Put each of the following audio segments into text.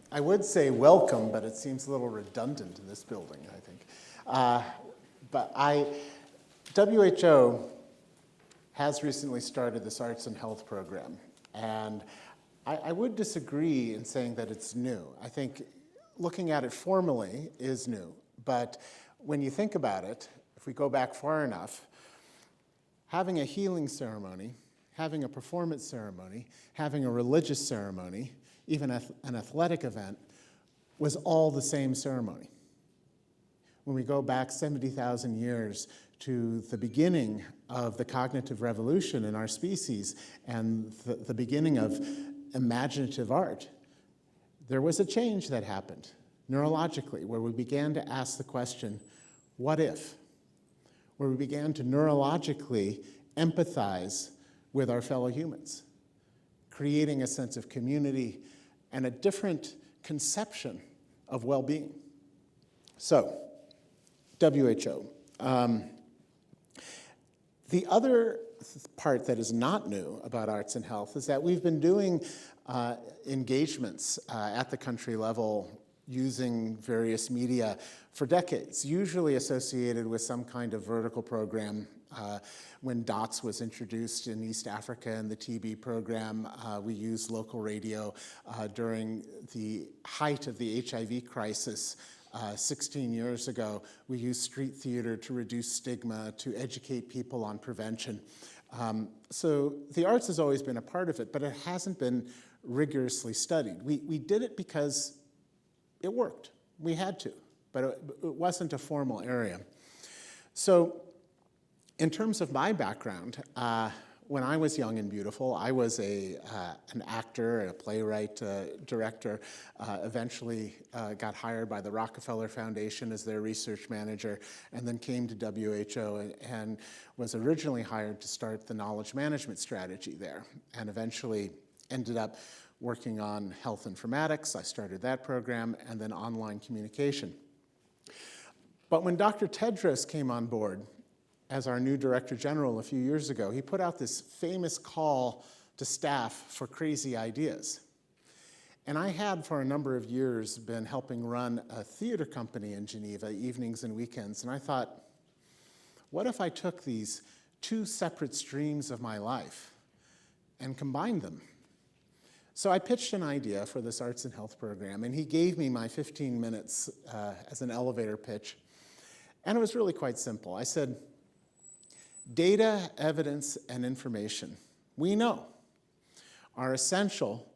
I would say welcome, but it seems a little redundant in this building, I think. WHO has recently started this arts and health program, and I would disagree in saying that it's new. I think looking at it formally is new, but when you think about it, if we go back far enough, having a healing ceremony, having a performance ceremony, having a religious ceremony, even an athletic event, was all the same ceremony. When we go back 70,000 years to the beginning of the cognitive revolution in our species and the beginning of imaginative art, there was a change that happened neurologically, where we began to ask the question, what if? Where we began to neurologically empathize with our fellow humans, creating a sense of community and a different conception of well-being. So, WHO. The other part that is not new about arts and health is that we've been doing engagements at the country level using various media for decades, usually associated with some kind of vertical program. When DOTS was introduced in East Africa and the TB program, we used local radio during the height of the HIV crisis 16 years ago. We used street theater to reduce stigma, to educate people on prevention. So the arts has always been a part of it, but it hasn't been rigorously studied. We did it because it worked. We had to, but it wasn't a formal area. So in terms of my background, when I was young and beautiful, I was an actor, a playwright, director, eventually got hired by the Rockefeller Foundation as their research manager, and then came to WHO and was originally hired to start the knowledge management strategy there, and eventually ended up working on health informatics. I started that program, and then online communication. But when Dr. Tedros came on board as our new Director General a few years ago, he put out this famous call to staff for crazy ideas. And I had, for a number of years, been helping run a theater company in Geneva, evenings and weekends, and I thought, what if I took these two separate streams of my life and combined them? So I pitched an idea for this arts and health program, and he gave me my 15 minutes as an elevator pitch. And it was really quite simple. I said, data, evidence, and information, we know, are essential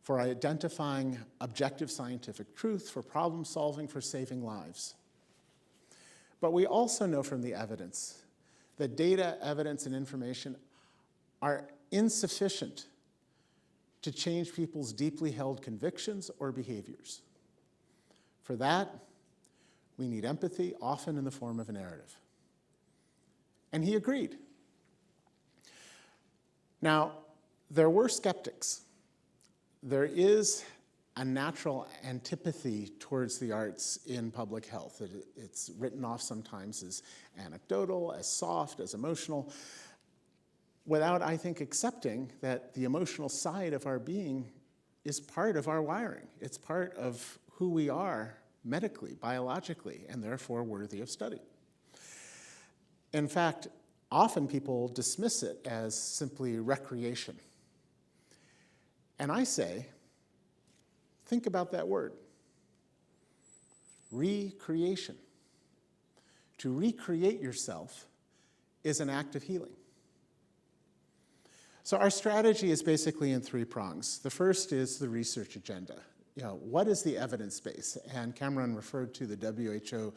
for identifying objective scientific truth, for problem solving, for saving lives. But we also know from the evidence that data, evidence, and information are insufficient to change people's deeply held convictions or behaviors. For that, we need empathy, often in the form of a narrative. And he agreed. Now, there were skeptics. There is a natural antipathy towards the arts in public health. It's written off sometimes as anecdotal, as soft, as emotional, without, I think, accepting that the emotional side of our being is part of our wiring. It's part of who we are medically, biologically, and therefore worthy of study. In fact, often people dismiss it as simply recreation. And I say, think about that word, recreation. To recreate yourself is an act of healing. So our strategy is basically in three prongs. The first is the research agenda. What is the evidence base? And Cameron referred to the WHO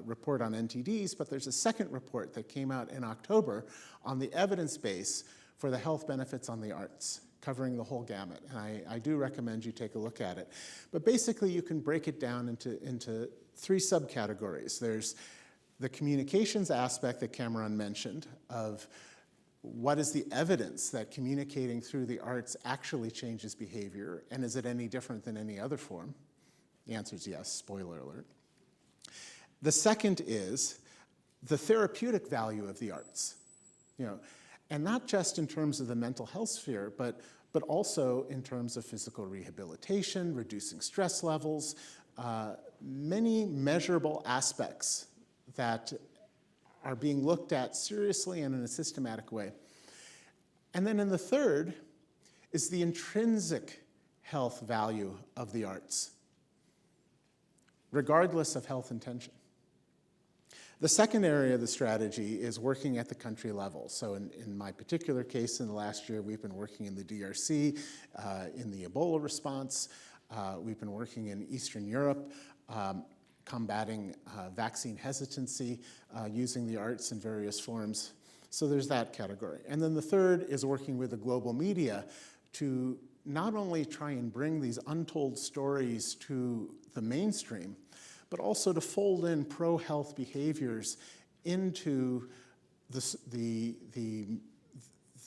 report on NTDs, but there's a second report that came out in October on the evidence base for the health benefits on the arts, covering the whole gamut. And I do recommend you take a look at it. But basically, you can break it down into three subcategories. There's the communications aspect that Cameron mentioned of what is the evidence that communicating through the arts actually changes behavior, and is it any different than any other form? The answer is yes, spoiler alert. The second is the therapeutic value of the arts. And not just in terms of the mental health sphere, but also in terms of physical rehabilitation, reducing stress levels, many measurable aspects that are being looked at seriously and in a systematic way. And then in the third is the intrinsic health value of the arts, regardless of health intention. The second area of the strategy is working at the country level. So in my particular case, in the last year, we've been working in the DRC, in the Ebola response. We've been working in Eastern Europe, combating vaccine hesitancy, using the arts in various forms. So there's that category. And then the third is working with the global media to not only try and bring these untold stories to the mainstream, but also to fold in pro-health behaviors into the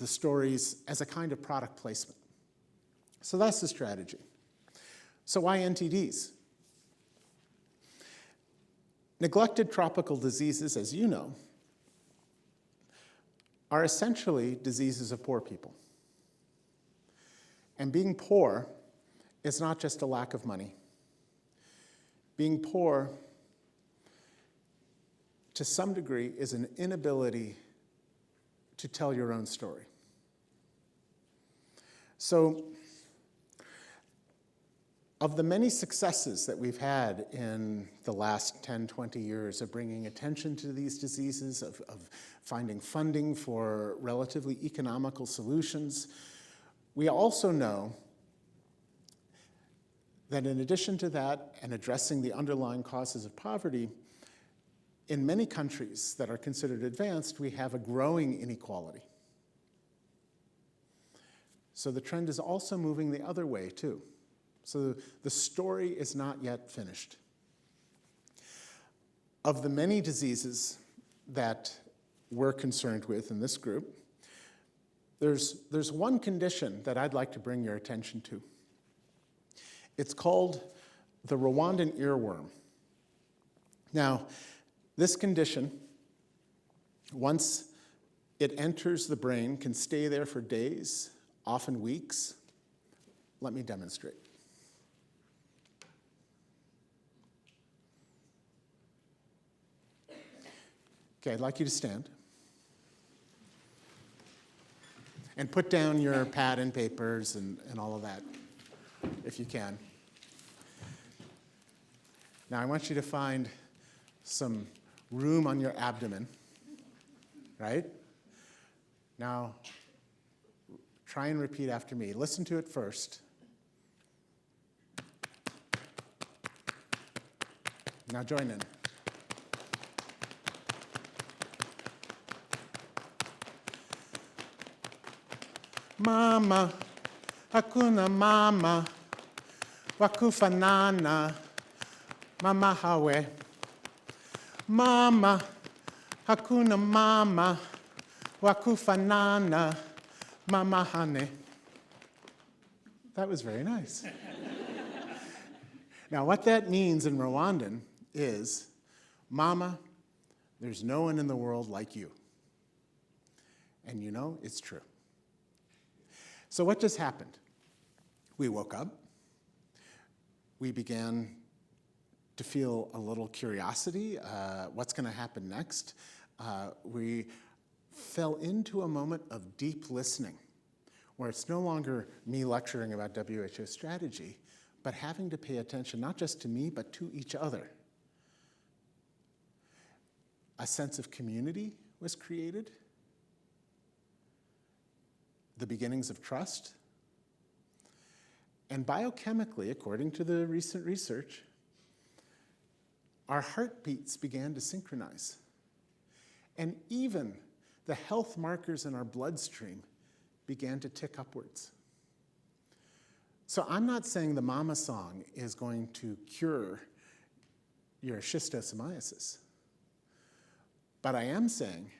stories as a kind of product placement. So that's the strategy. So why NTDs? Neglected tropical diseases, as you know, are essentially diseases of poor people. And being poor is not just a lack of money. Being poor, to some degree, is an inability to tell your own story. So, of the many successes that we've had in the last 10, 20 years of bringing attention to these diseases, of finding funding for relatively economical solutions, we also know that in addition to that and addressing the underlying causes of poverty, in many countries that are considered advanced, we have a growing inequality. So the trend is also moving the other way, too. So the story is not yet finished. Of the many diseases that we're concerned with in this group, there's one condition that I'd like to bring your attention to. It's called the Rwandan earworm. Now, this condition, once it enters the brain, can stay there for days, often weeks. Let me demonstrate. Okay, I'd like you to stand. And put down your pad and papers and all of that, if you can. Now, I want you to find some room on your abdomen, right? Now, try and repeat after me. Listen to it first. Now join in. Mama, hakuna mama, wakufanana, mama hawe. Mama, hakuna mama, wakufanana, mama hane. That was very nice. Now, what that means in Rwandan is, Mama, there's no one in the world like you. And you know, it's true. So what just happened? We woke up. We began to feel a little curiosity. What's going to happen next? We fell into a moment of deep listening, where it's no longer me lecturing about WHO strategy, but having to pay attention not just to me, but to each other. A sense of community was created. The beginnings of trust. And biochemically, according to the recent research, our heartbeats began to synchronize. And even the health markers in our bloodstream began to tick upwards. So I'm not saying the mama song is going to cure your schistosomiasis. But I am saying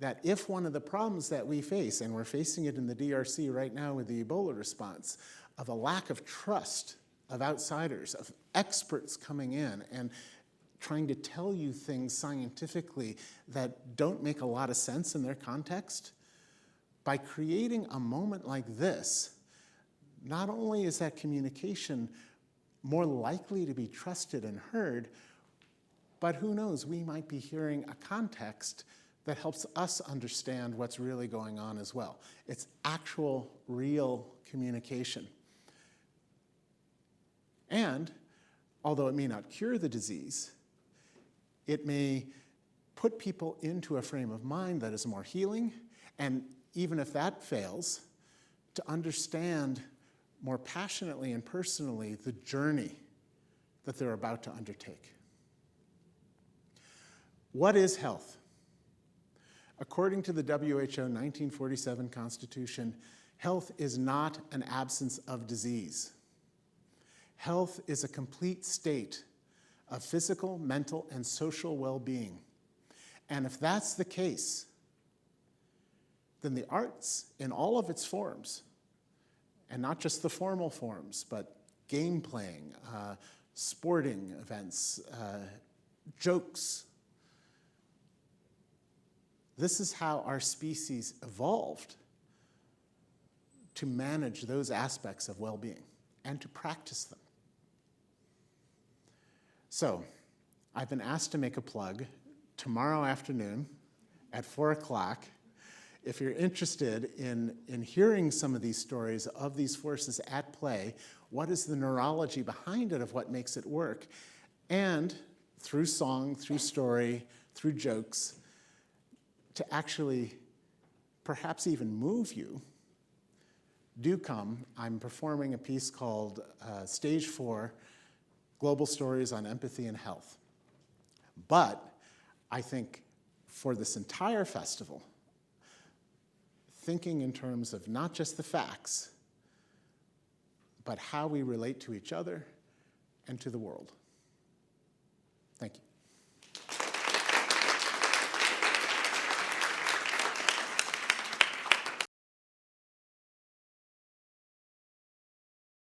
that if one of the problems that we face, and we're facing it in the DRC right now with the Ebola response, of a lack of trust of outsiders, of experts coming in and trying to tell you things scientifically that don't make a lot of sense in their context, by creating a moment like this, not only is that communication more likely to be trusted and heard, but who knows, we might be hearing a context that helps us understand what's really going on as well. It's actual, real communication. And although it may not cure the disease, it may put people into a frame of mind that is more healing, and even if that fails, to understand more passionately and personally the journey that they're about to undertake. What is health? According to the WHO 1947 Constitution, health is not an absence of disease. Health is a complete state of physical, mental, and social well-being. And if that's the case, then the arts in all of its forms, and not just the formal forms, but game playing, sporting events, jokes. This is how our species evolved to manage those aspects of well-being and to practice them. So, I've been asked to make a plug tomorrow afternoon at 4 o'clock. If you're interested in hearing some of these stories of these forces at play, what is the neurology behind it of what makes it work, and through song, through story, through jokes, to actually perhaps even move you, do come. I'm performing a piece called Stage 4, Global Stories on Empathy and Health. But I think for this entire festival, thinking in terms of not just the facts, but how we relate to each other and to the world. Thank you.